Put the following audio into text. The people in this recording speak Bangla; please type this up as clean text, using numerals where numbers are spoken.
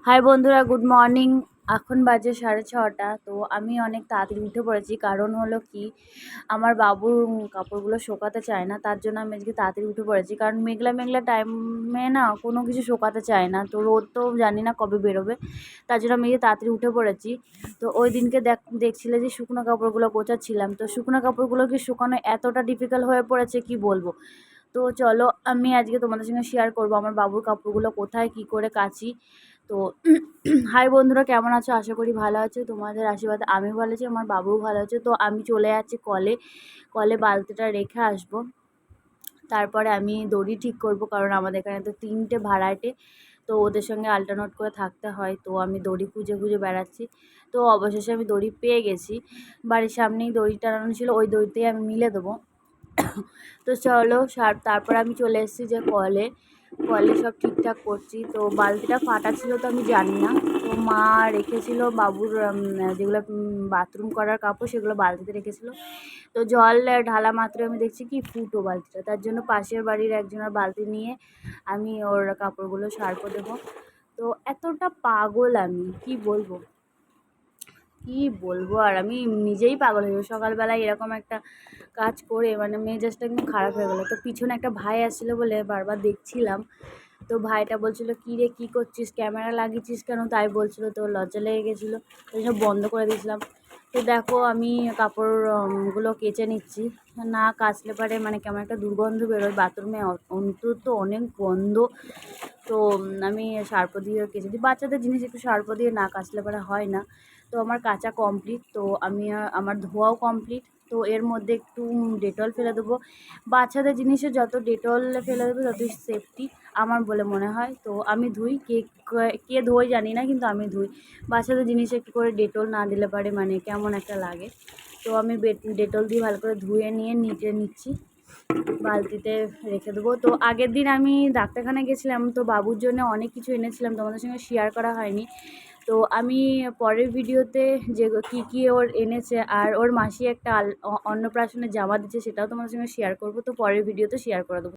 হাই বন্ধুরা, গুড মর্নিং। এখন বাজে 6:30। তো আমি অনেক তাড়াতাড়ি উঠে পড়েছি। কারণ হলো কি, আমার বাবুর কাপড়গুলো শোকাতে চায় না, তার জন্য আমি আজকে তাড়াতাড়ি উঠে পড়েছি। কারণ মেঘলা মেঘলা টাইমে না কোনো কিছু শোকাতে চায় না, তো রোদ তো জানি না কবে বেরোবে, তার জন্য আমি আজকে তাড়াতাড়ি উঠে পড়েছি। তো ওই দিনকে দেখছিলে যে শুকনো কাপড়গুলো গোছাচ্ছিলাম, তো শুকনো কাপড়গুলো কি শুকানো এতটা ডিফিকাল্ট হয়ে পড়েছে কি বলবো। তো চলো আমি আজকে তোমাদের সঙ্গে শেয়ার করবো আমার বাবুর কাপড়গুলো কোথায় কি করে কাচি। তো হাই বন্ধুরা, কেমন আছো? আশা করি ভালো আছো। তোমাদের আশীর্বাদে আমি ভালো আছি, আমার বাবুও ভালো আছে। তো আমি চলে যাচ্ছি কলে, কলে বালতিটা রেখে আসবো। তারপরে আমি দড়ি ঠিক করব, কারণ আমাদের এখানে তো 3টে ভাড়াটে, তো ওদের সঙ্গে আল্টারনেট করে থাকতে হয়। তো আমি দড়ি খুঁজে খুঁজে বেড়াচ্ছি। তো অবশেষে আমি দড়ি পেয়ে গেছি। বাড়ির সামনেই দড়ি টানানো ছিল, ওই দড়িতেই আমি মিলে দেবো। তো চলো তারপর আমি চলে এসেছি যে কলে, কলে সব ঠিকঠাক করছি। তো বালতিটা ফাটা ছিল তো আমি জানি না, তো মা রেখেছিল বাবুর যেগুলো বাথরুম করার কাপড় সেগুলো বালতিতে রেখেছিল। তো জল ঢালা মাত্র আমি দেখছি কি ফুটো বালতিটা, তার জন্য পাশের বাড়ির একজনের বালতি নিয়ে আমি ওর কাপড়গুলো সার্ফ দেবো। তো এতটা পাগল আমি কি বলবো, কি বলবো আর, আমি নিজেই পাগল হয়ে যাবো। সকালবেলায় এরকম একটা কাজ করে মানে মেজাজটা একদম খারাপ হয়ে গেলো। তো পিছনে একটা ভাই আসছিলো বলে বারবার দেখছিলাম। তো ভাইটা বলছিল, কী রে কী করছিস, ক্যামেরা লাগিয়েছিস কেন, তাই বলছিল। তো লজ্জা লেগে গেছিলো, ওই জন্য বন্ধ করে দিয়েছিলাম। তো দেখো আমি কাপড় গুলো কেচে নিচ্ছি। না কাচলে পারে মানে কেমন একটা দুর্গন্ধ বেরোয় বাথরুমে, অন্তত অনেক গন্ধ। তো আমি সার্ফ দিয়ে কেচে দিই। বাচ্চাদের জিনিস একটু সার্ফ দিয়ে না কাচলে পরে হয় না। তো আমার কাচা কমপ্লিট, তো আমি আমার ধোয়াও কমপ্লিট। তো এর মধ্যে একটু ডেটল ফেলে দেবো। বাচ্চাদের জিনিসে যত ডেটল ফেলে দেবো ততই সেফটি আমার বলে মনে হয়। তো আমি ধুই, কে ধোয় জানি না, কিন্তু আমি ধুই। বাচ্চাদের জিনিসে একটু করে ডেটল না দিলে পারে মানে কেমন একটা লাগে। তো আমি ডেটল দিয়ে ভালো করে ধুয়ে নিয়ে নিচ্ছি, বালতিতে রেখে দেবো। তো আগের দিন আমি ডাক্তারখানায় গেছিলাম, তো বাবুর জন্য অনেক কিছু এনেছিলাম, তোমাদের সঙ্গে শেয়ার করা হয়নি। তো আমি পরের ভিডিওতে যে কী ওর এনেছে আর ওর মাসি একটা অন্নপ্রাশনের জামা দিচ্ছে সেটাও তোমাদের সঙ্গে শেয়ার করবো। তো পরের ভিডিওতে শেয়ার করে দেবো।